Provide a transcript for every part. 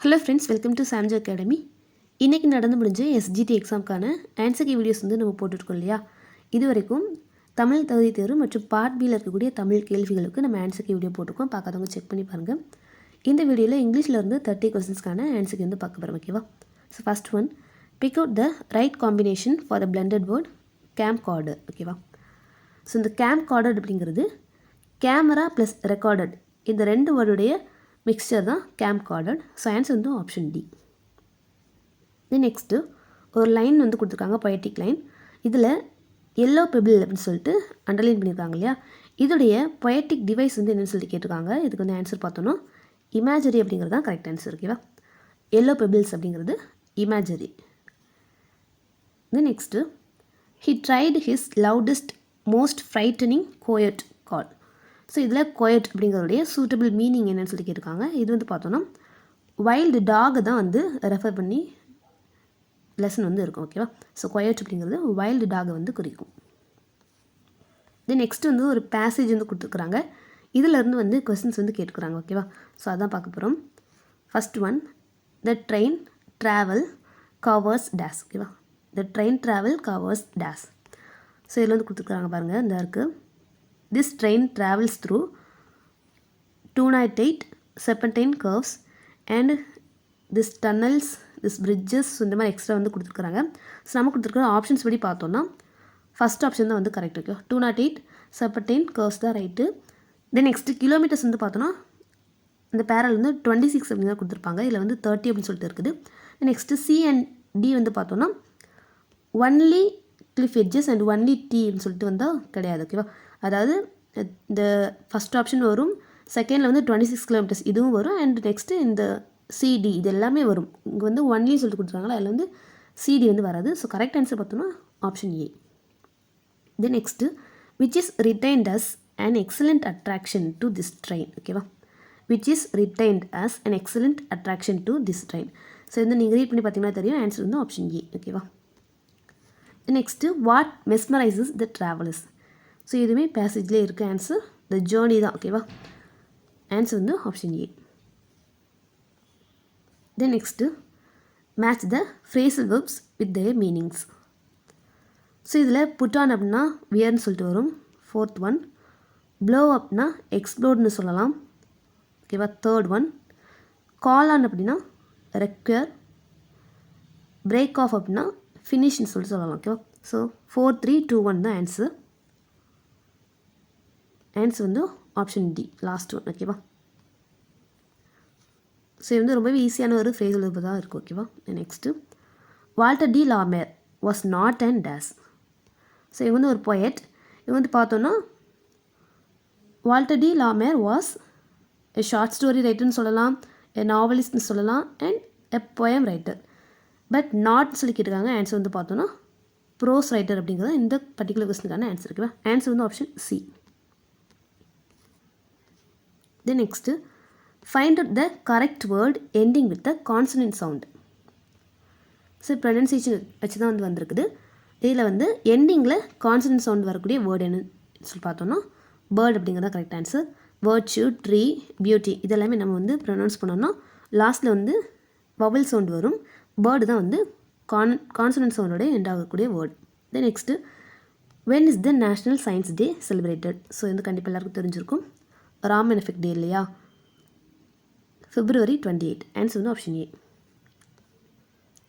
Hello friends, welcome to Samji academy. இன்றைக்கி நடந்து முடிஞ்ச எஸ்ஜிடி எக்ஸாமுக்கான ஆன்சர் கீ வீடியோஸ் வந்து நம்ம போட்டுருக்கோம் இல்லையா. இது வரைக்கும் தமிழ் தகுதி தேர்வு மற்றும் பார்ட் பியில் இருக்கக்கூடிய தமிழ் கேள்விகளுக்கு நம்ம ஆன்சர் கீ வீடியோ போட்டிருக்கோம். பார்க்காதவங்க செக் பண்ணி பாருங்கள். இந்த வீடியோவில் இங்கிலீஷில் இருந்து 30 கொஸ்டின்ஸ்க்கான ஆன்சர் கீ வந்து பார்க்க போகிறோம். ஓகேவா. So first one, big out the right combination for the blended word camcorder. ஓகேவா. ஸோ இந்த கேம்கார்டர் அப்படிங்கிறது கேமரா ப்ளஸ் ரெக்கார்டட் இந்த ரெண்டு வேர்டுடைய மிக்சர் தான் கேம்கார்டர். ஸோ ஆன்சர் வந்து ஆப்ஷன் டி. தென் நெக்ஸ்ட்டு ஒரு லைன் வந்து கொடுத்துருக்காங்க, பொயட்டிக் லைன். இதில் எல்லோ பெபிள் அப்படின்னு சொல்லிட்டு அண்டர்லைன் பண்ணியிருக்காங்க இல்லையா. இதோடைய பொயட்டிக் டிவைஸ் வந்து என்னென்னு சொல்லிட்டு கேட்டிருக்காங்க. இதுக்கு வந்து ஆன்சர் பார்த்தோன்னா இமேஜரி அப்படிங்கிறது தான் கரெக்ட் ஆன்சர். ஓகேவா. எல்லோ பெபிள்ஸ் அப்படிங்கிறது imagery. Then next, he tried his loudest most frightening coyote call. So இதில் கோயட் அப்படிங்கிறதுடைய சூட்டபிள் மீனிங் என்னென்னு சொல்லி கேட்டிருக்காங்க. இது வந்து பார்த்தோன்னா வைல்டு டாகை தான் வந்து ரெஃபர் பண்ணி லெசன் வந்து இருக்கும். ஓகேவா. ஸோ கோயட் அப்படிங்கிறது வைல்டு டாகை வந்து குறிக்கும். தென் நெக்ஸ்ட் வந்து ஒரு பேசேஜ் வந்து கொடுத்துருக்குறாங்க. இதிலேருந்து வந்து கொஸ்டின்ஸ் வந்து கேட்டுக்கிறாங்க. ஓகேவா. ஸோ அதான் பார்க்க போகிறோம். First one, the train travel covers days. ஓகேவா. The train travel covers days. So இதில் வந்து கொடுத்துருக்குறாங்க பாருங்கள். இந்த இருக்குது, this train travels through 208 serpentine curves and this tunnels, this bridges. இந்த மாதிரி எக்ஸ்ட்ரா வந்து கொடுத்துருக்குறாங்க. ஸோ நம்ம கொடுத்துருக்குற ஆப்ஷன்ஸ் படி பார்த்தோன்னா ஃபஸ்ட் ஆப்ஷன் தான் வந்து கரெக்ட். ஓகே. 208 serpentine curves தான் ரைட்டு. தென் நெக்ஸ்ட்டு கிலோமீட்டர்ஸ் வந்து பார்த்தோன்னா இந்த பேரல் வந்து 26 அப்படின்னு தான் கொடுத்துருப்பாங்க. இதில் வந்து 30 அப்படின்னு சொல்லிட்டு இருக்குது. நெக்ஸ்ட்டு சி அண்ட் டி வந்து பார்த்தோன்னா only cliff edges and only D அப்படின்னு சொல்லிட்டு வந்தால் கிடையாது. ஓகேவா. அதாவது இந்த ஃபஸ்ட் ஆப்ஷன் வரும், செகண்டில் வந்து 26 கிலோமீட்டர்ஸ் இதுவும் வரும், அண்ட் நெக்ஸ்ட்டு இந்த சிடி இது எல்லாமே வரும். இங்கே வந்து ஒன்லி சொல்லிட்டு கொடுத்துருக்காங்களா, அதில் வந்து சிடி வந்து வராது. ஸோ கரெக்ட் ஆன்சர் பார்த்தோன்னா option A. Then next, which is retained as an excellent attraction to this train. ஓகேவா. Which is retained as an excellent attraction to this train. So வந்து நீங்கள் ரீட் பண்ணி பார்த்தீங்கன்னா தெரியும், ஆன்சர் வந்து ஆப்ஷன் ஏ. ஓகேவா. Next, what mesmerises the travellers. So இதுவுமே பேசேஜ்லேயே இருக்குது. ஆன்சர் த ஜேர்னி தான். ஓகேவா. ஆன்சர் வந்து option A. Then next, match the phrasal verbs with their meanings. So இதில் புட் ஆன் அப்படின்னா வியர்னு சொல்லிட்டு வரும். ஃபோர்த் ஒன், ப்ளோ அப்னா எக்ஸ்ப்ளோர்னு சொல்லலாம். ஓகேவா. தேர்ட் ஒன், கால் ஆன் அப்படின்னா ரெக்யர், பிரேக் ஆஃப் அப்படின்னா ஃபினிஷ்னு சொல்லிட்டு சொல்லலாம். ஓகேவா. ஸோ 4 3 2 1 தான் ஆன்சர். ஆன்சர் வந்து ஆப்ஷன் டி, லாஸ்ட் ஒன். ஓகேவா. ஸோ இது வந்து ரொம்பவே ஈஸியான ஒரு ஃப்ரேசல் வெர்ப் தான் இருக்குது. ஓகேவா. Next, Walter de la Mare was not and days. So இவங்க வந்து ஒரு பொயட். இவங்க வந்து பார்த்தோன்னா Walter de la Mare was a short story ரைட்டர்னு சொல்லலாம், எ நாவலிஸ்ட்னு சொல்லலாம், and a poem writer. But not சொல்லி கேட்டிருக்காங்க. ஆன்சர் வந்து பார்த்தோன்னா ப்ரோஸ் ரைட்டர் அப்படிங்கிறது இந்த பர்டிகுலர் கொஸ்டினுக்கான ஆன்சர். ஓகேவா. ஆன்சர் வந்து option C. Then next, find out the correct word ending with the consonant sound. So pronunciation வச்சு தான் வந்து வந்திருக்குது. இதில் வந்து எண்டிங்கில் கான்சனன்ட் சவுண்ட் வரக்கூடிய வேர்டு என்னன்னு சொல்லி பார்த்தோன்னா பேர்ட் அப்படிங்கிறதா கரெக்ட் ஆன்சர். வேர்ட்யூ, ட்ரீ, பியூட்டி இதெல்லாமே நம்ம வந்து ப்ரொனவுன்ஸ் பண்ணோம்னா லாஸ்ட்டில் வந்து வவல் சவுண்ட் வரும். பேர்டு தான் வந்து கான்சனன்ட் சவுண்டோட எண்ட் ஆகக்கூடிய word. Then next, when is the national science day celebrated. So வந்து கண்டிப்பாக எல்லாருக்கும் தெரிஞ்சிருக்கும், ராமன் எஃபெக்ட் டே இல்லையா, February 28. ஆன்சர் வந்து option A.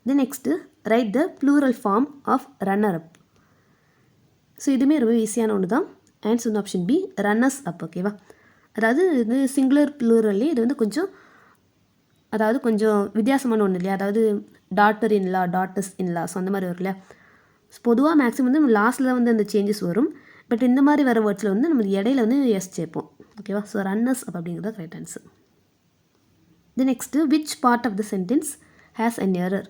Then next, write the plural form of runner up. So இதுவுமே ரொம்ப ஈஸியான ஒன்று தான். ஆன்சர் வந்து ஆப்ஷன் பி, ரன்னர்ஸ் அப். ஓகேவா. அதாவது இது சிங்குலர் ப்ளூரல்லே இது வந்து கொஞ்சம் வித்தியாசமான ஒன்று இல்லையா. அதாவது daughter in-law, daughters in-law, so அந்த மாதிரி வரும் இல்லையா. பொதுவாக மேக்ஸிமம் வந்து லாஸ்ட்டில் தான் வந்து அந்த சேஞ்சஸ் வரும். பட் இந்த மாதிரி வர வேர்ட்ஸில் வந்து நம்ம இடையில வந்து எஸ் சேர்ப்போம். ஓகேவா. ஸோ ரன்னர்ஸ் அப் அப்படிங்கிறது correct answer. The next, which part of the sentence has an error.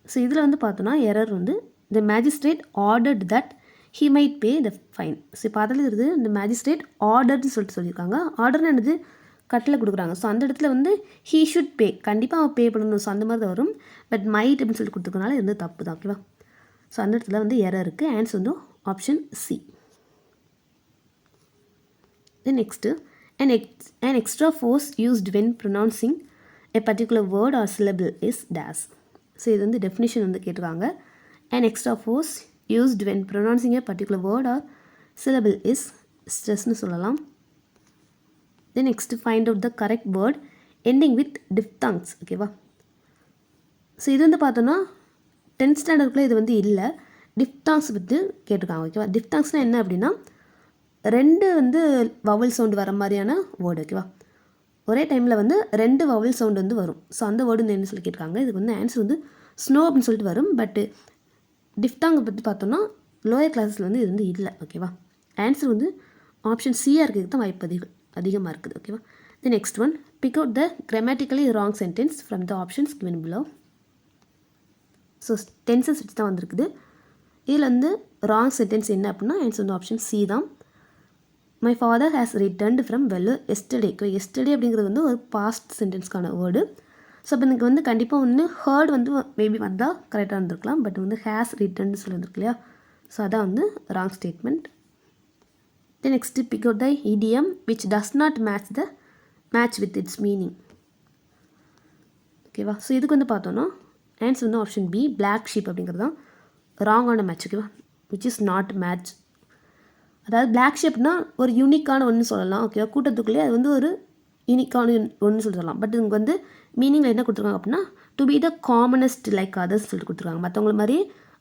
So இதில் வந்து பார்த்தோன்னா எரர் வந்து the magistrate ordered that he might pay the fine. So இப்போ அதில் இருக்குது இந்த மேஜிஸ்ட்ரேட் ஆர்டர்னு சொல்லியிருக்காங்க. ஆர்டர்னு என்னது, கட்டில் கொடுக்குறாங்க. ஸோ அந்த இடத்துல வந்து ஹீ ஷுட் பே, கண்டிப்பாக அவன் பே பண்ணணும். ஸோ அந்த மாதிரி தான் வரும். பட் மைட் அப்படின்னு சொல்லிட்டு கொடுத்துருக்கனால இது வந்து தப்பு தான். ஓகேவா. ஸோ அந்த இடத்துல வந்து எரர் இருக்குது. ஆன்சர் வந்து option C. Then next, an extra force used when pronouncing a particular word or syllable is dash. So இது வந்து டெஃபினிஷன் வந்து கேட்டிருக்காங்க. an extra force used when pronouncing a particular word or syllable is stressன்னு சொல்லலாம். then next find out the correct word ending with diphthongs. ஓகேவா? So இது வந்து பார்த்தோன்னா 10th ஸ்டாண்டர்டுக்குள்ளே இது வந்து இல்லை. டிஃப்தாங்ஸ் வந்து கேட்டிருக்காங்க. ஓகேவா? டிஃப்தாங்ஸ்னால் என்ன அப்படின்னா 2 வந்து வவல் சவுண்டு வர மாதிரியான வேர்டு. ஓகேவா? ஒரே டைமில் வந்து 2 வவல் சவுண்டு வந்து வரும். ஸோ அந்த வேர்டு வந்து என்ன சொல்லி கேட்டிருக்காங்க. இதுக்கு வந்து ஆன்சர் வந்து ஸ்னோ அப்படின்னு சொல்லிட்டு வரும். பட்டு டிஃப்தாங்கை பற்றி பார்த்தோன்னா லோயர் கிளாஸில் வந்து இது வந்து இல்லை. ஓகேவா? ஆன்சர் வந்து ஆப்ஷன் சியாக இருக்கிறதுக்கு தான் வாய்ப்பு அதிகமாக இருக்குது. ஓகேவா? The next one, big out the grammatically wrong sentence from the options given below. So tenses வச்சு தான் வந்திருக்குது. இதில் வந்து ராங் சென்டென்ஸ் என்ன அப்படின்னா ஆன்சர் வந்து ஆப்ஷன் சி தான். My father has returned from Vellore yesterday. Yesterday அப்படிங்கிறது வந்து ஒரு பாஸ்ட் சென்டென்ஸ்க்கான வேர்டு. ஸோ அப்போ எனக்கு வந்து கண்டிப்பாக ஒன்று ஹேர்ட் வந்து மேபி வந்தால் கரெக்டாக இருந்திருக்கலாம். பட் வந்து ஹேஸ் ரிட்டர்ன்னு சொல்லியிருந்துருக்கு இல்லையா? ஸோ அதான் வந்து wrong statement. Then next pick out the idiom which does not match with its meaning. ஓகேவா? ஸோ இதுக்கு வந்து பார்த்தோன்னா ஆன்சர் வந்து ஆப்ஷன் பி, பிளாக் ஷீப் அப்படிங்கிறது தான் ராங்கான மேட்ச். ஓகேவா? Which is not match. அதாவது பிளாக் ஷீப்னா ஒரு யூனிக்கான ஒன்று சொல்லலாம். ஓகேவா? கூட்டத்துக்குள்ளேயே அது வந்து ஒரு யூனிக்கான ஒன்று சொல்லலாம். பட் இங்கே வந்து மீனிங்கில் என்ன கொடுத்துருக்காங்க அப்படின்னா to be the commonest like others சொல்லிட்டு கொடுத்துருக்காங்க. மற்றவங்கள மாதிரி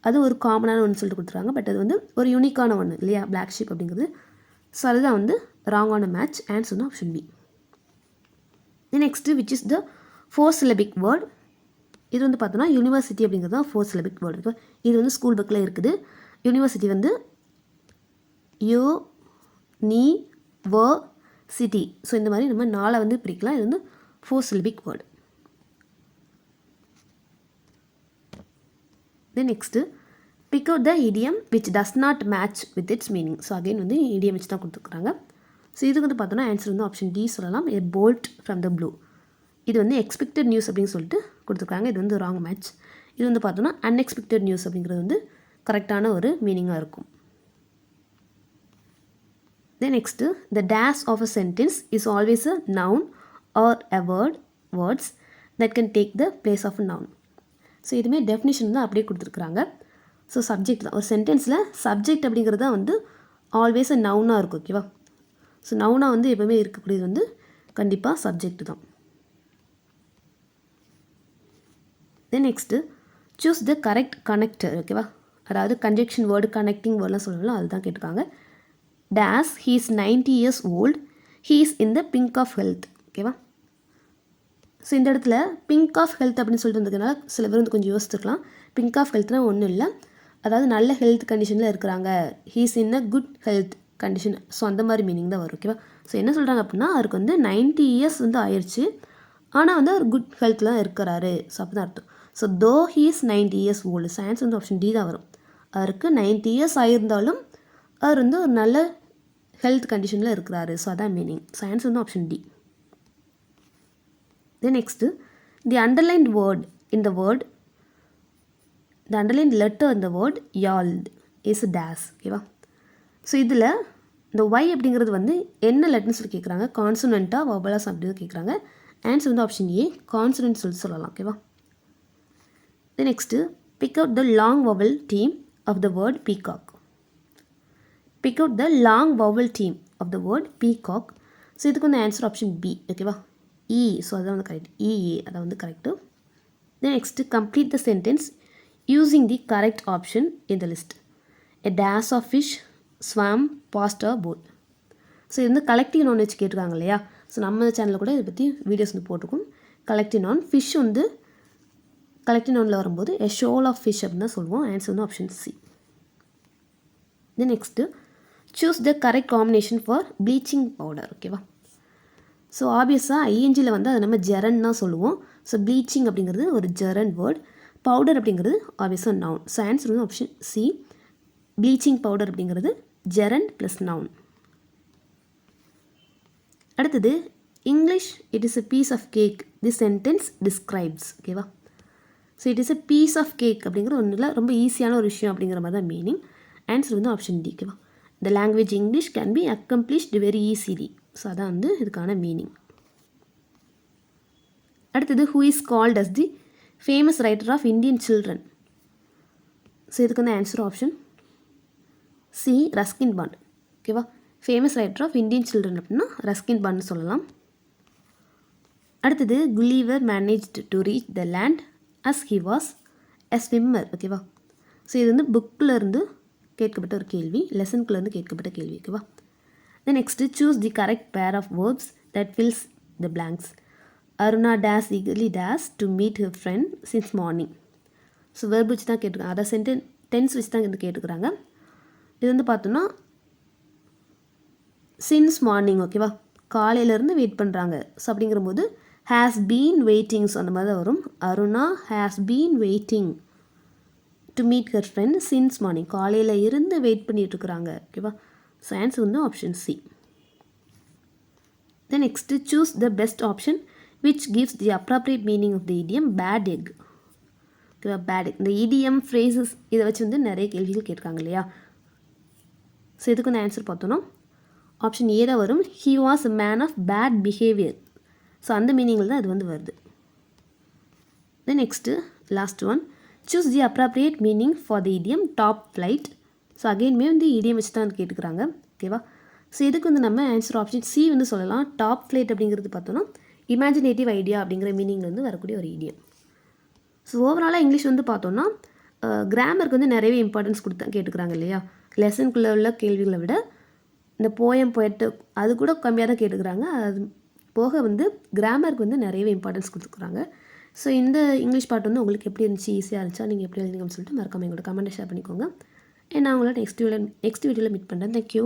அது ஒரு காமனான ஒன்று சொல்லிட்டு கொடுத்துருக்காங்க. பட் அது வந்து ஒரு யூனிக்கான ஒன்று இல்லையா பிளாக் ஷீப் அப்படிங்கிறது. ஸோ அதுதான் வந்து ராங்கான மேட்ச். ஆன்சர் வந்து option B. Next which is the 4 syllabic word. இது வந்து பார்த்தோன்னா யூனிவர்சிட்டி அப்படிங்கிறது தான் 4 syllabic வேர்டு. இப்போ இது வந்து ஸ்கூல் புக்கில் இருக்குது. யூனிவர்சிட்டி வந்து யூ நீ வ சிட்டி. ஸோ இந்த மாதிரி நம்ம 4 வந்து பிரிக்கலாம். இது வந்து 4 syllabic word. Then next pick out the idiom which does not match with its meaning. So again வந்து இடியம் வச்சு தான் கொடுத்துருக்குறாங்க. ஸோ இதுக்கு வந்து பார்த்தோன்னா ஆன்சர் வந்து ஆப்ஷன் டி சொல்லலாம். எ போல்ட் ஃப்ரம் த ப்ளூ. இது வந்து எக்ஸ்பெக்டட் நியூஸ் அப்படின்னு சொல்லிட்டு கொடுத்துருக்காங்க. இது வந்து ராங் மேட்ச். இது வந்து பார்த்தோன்னா அன்எக்ஸ்பெக்டட் நியூஸ் அப்படிங்கிறது வந்து கரெக்டான ஒரு மீனிங்காக இருக்கும். Then next the dash of a sentence is always a noun or a words that can take the place of a noun. So இதுவுமே டெஃபினிஷன் தான் அப்படியே கொடுத்துருக்குறாங்க. ஸோ சப்ஜெக்ட் தான் ஒரு சென்டென்ஸில் சப்ஜெக்ட் அப்படிங்கிறது தான் வந்து ஆல்வேஸ் அ நவுனாக இருக்கும். ஓகேவா? ஸோ நவுனாக வந்து எப்போவுமே இருக்கக்கூடியது வந்து கண்டிப்பாக சப்ஜெக்ட் தான். Then next choose the correct connector. ஓகேவா? அதாவது கன்ஜெக்ஷன் வேர்டு கனெக்டிங் வேர்டெலாம் சொல்லலாம். அதுதான் கேட்டிருக்காங்க. Dash he is 90 years old. He is in the pink of health. ஓகேவா? ஸோ இந்த இடத்துல பிங்க் ஆஃப் ஹெல்த் அப்படின்னு சொல்லிட்டு வந்ததுனால சில பேர் வந்து கொஞ்சம் யோசித்துக்கலாம். பிங்க் ஆஃப் ஹெல்த்னால் ஒன்றும் இல்லை, அதாவது நல்ல ஹெல்த் கண்டிஷனில் இருக்கிறாங்க. He is in a good health condition. So அந்த மாதிரி மீனிங் தான் வரும். ஓகேவா? ஸோ என்ன சொல்கிறாங்க அப்படின்னா அவருக்கு வந்து 90 years வந்து ஆயிடுச்சு, ஆனால் வந்து அவர் குட் ஹெல்த்தில் தான் இருக்கிறாரு. ஸோ அப்படி தான் அர்த்தம். ஸோ தோ he is 90 years old. Science வந்து ஆப்ஷன் டி தான் வரும். அவருக்கு 90 years ஆகியிருந்தாலும் அவர் வந்து ஒரு நல்ல ஹெல்த் கண்டிஷனில் இருக்கிறாரு. ஸோ அதான் மீனிங். சயின்ஸ் வந்து option D. Then next the underlined word in the word the underlined letter இந்த வேர்ட் யாழ்ட் இஸ் டேஸ். ஓகேவா? ஸோ இதில் இந்த ஒய் அப்படிங்கிறது வந்து என்ன லெட்டர்னு சொல்லி கேட்குறாங்க. கான்சனண்ட்டாக வவலாஸ் அப்படின்னு கேட்குறாங்க. ஆன்சர் வந்து ஆப்ஷன் ஏ கான்சனன்ட் சொல்லலாம். ஓகேவா? Then next pick out the long vowel team of the word peacock. Pick out the long vowel team of the word peacock. So இதுக்கு வந்து ஆன்சர் ஆப்ஷன் பி. ஓகேவா? இ. ஸோ அதான் வந்து கரெக்ட். இஏ அதான் வந்து correct. Then next complete the sentence using the correct option in the list. A dash of fish swam past a boat. So இது வந்து கலெக்டிவ் நவுன் வச்சு கேட்டிருக்காங்க இல்லையா? ஸோ நம்ம சேனலில் கூட இதை பற்றி வீடியோஸ் வந்து போட்டிருக்கோம். கலெக்டிவ் நவுன் ஃபிஷ் வந்து கலெக்டிவ் நவுனில் வரும்போது எ ஷோல் ஆஃப் ஃபிஷ் அப்படின்னு தான் சொல்லுவோம். ஆன்சர் வந்து option C. Then next choose the correct combination for bleaching powder. ஓகேவா? ஸோ ஆப்வியஸாக ஐஎன்ஜியில் வந்து அதை நம்ம ஜெரன் தான் சொல்லுவோம். ஸோ ப்ளீச்சிங் அப்படிங்கிறது ஒரு ஜெரன் வேர்ட். பவுடர் அப்படிங்கிறது ஆப்வியஸாக நவுன். ஸோ ஆன்சர் வந்து ஆப்ஷன் சி. ப்ளீச்சிங் பவுடர் அப்படிங்கிறது ஜெரன் ப்ளஸ் நவுன். அடுத்தது English it is a piece of cake the sentence describes. ஓகேவா? So it is a piece of cake அப்படிங்கிற ஒன்றில் ரொம்ப ஈஸியான ஒரு விஷயம் அப்படிங்கிற மாதிரி தான் மீனிங். ஆன்சர் வந்து ஆப்ஷன் டி. ஓகேவா? The language English can be accomplished very easily. So அதான் வந்து இதுக்கான மீனிங். அடுத்தது who is called as the famous writer of Indian children. So இதுக்கு வந்து answer option C, Ruskin Bond. ஓகேவா, famous writer of Indian children அப்படின்னா Ruskin பாண்ட்னு சொல்லலாம். அடுத்தது Gulliver managed to reach the land as he was a swimmer. ஓகேவா, so இது வந்து புக்கில் இருந்து கேட்கப்பட்ட ஒரு கேள்வி, லெசனுக்குள்ளேருந்து கேட்கப்பட்ட கேள்வி. ஓகேவா, then next choose the correct pair of verbs that fills the blanks. Aruna dash eagerly dash to meet her friend since morning. So verb வச்சு தான் கேட்டுருக்காங்க, அதை டென்ஸ் வச்சு தான் இது கேட்டுக்கிறாங்க. இது வந்து பார்த்தோன்னா சின்ஸ் மார்னிங். ஓகேவா, காலையிலேருந்து வெயிட் பண்ணுறாங்க. ஸோ அப்படிங்கிற போது ஹேஸ் பீன் வெயிட்டிங்ஸ் அந்த மாதிரி தான் வரும். Aruna has been waiting to meet her friend since morning. காலையில் இருந்து வெயிட் பண்ணிகிட்ருக்குறாங்க. ஓகேவா, ஸோ ஆன்சர் வந்து option C. Then next choose the best option which gives the appropriate meaning of the idiom bad egg. ஓகேவா, bad egg. இந்த இடியம் phrases இதை வச்சு வந்து நிறைய கேள்விகள் கேட்குறாங்க இல்லையா. ஸோ இதுக்கு வந்து ஆன்சர் பார்த்தோன்னா ஆப்ஷன் ஏ தான் வரும். He was a man of bad behaviour. So அந்த மீனிங்கில் தான் இது வந்து வருது. Then next last one choose the appropriate meaning for the idiom top flight. So அகெயின்மே வந்து இடியம் வச்சு தான் கேட்டுக்கிறாங்க. ஓகேவா, ஸோ இதுக்கு வந்து நம்ம ஆன்சர் ஆப்ஷன் சி வந்து சொல்லலாம். டாப் ஃப்ளைட் அப்படிங்கிறது பார்த்தோன்னா இமேஜினேட்டிவ் ஐடியா அப்படிங்கிற மீனிங் வந்து வரக்கூடிய ஒரு இடியம். ஸோ ஓவராலாக இங்கிலீஷ் வந்து பார்த்தோன்னா கிராமருக்கு வந்து நிறையவே இம்பார்ட்டன்ஸ் கொடுத்தா கேட்டுக்கிறாங்க இல்லையா. லெசனுக்குள்ளே உள்ள கேள்விகளை விட இந்த போயட்டு அது கூட கம்மியாக தான் கேட்டுக்கிறாங்க. அது போக வந்து கிராமருக்கு வந்து நிறையவே இம்பார்ட்டன்ஸ் கொடுத்துருக்குறாங்க. ஸோ இந்த இங்கிலீஷ் பார்ட் வந்து உங்களுக்கு எப்படி இருந்துச்சு, ஈஸியாக இருந்துச்சா, நீங்கள் எப்படி எழுதிங்கன்னு சொல்லிட்டு மறக்காமல் எங்களோட கமெண்ட்டை ஷேர் பண்ணிக்கோங்க. நான் உங்களோட நெக்ஸ்ட் வீடியோவில் மீட் பண்ணுறேன். தேங்க்யூ.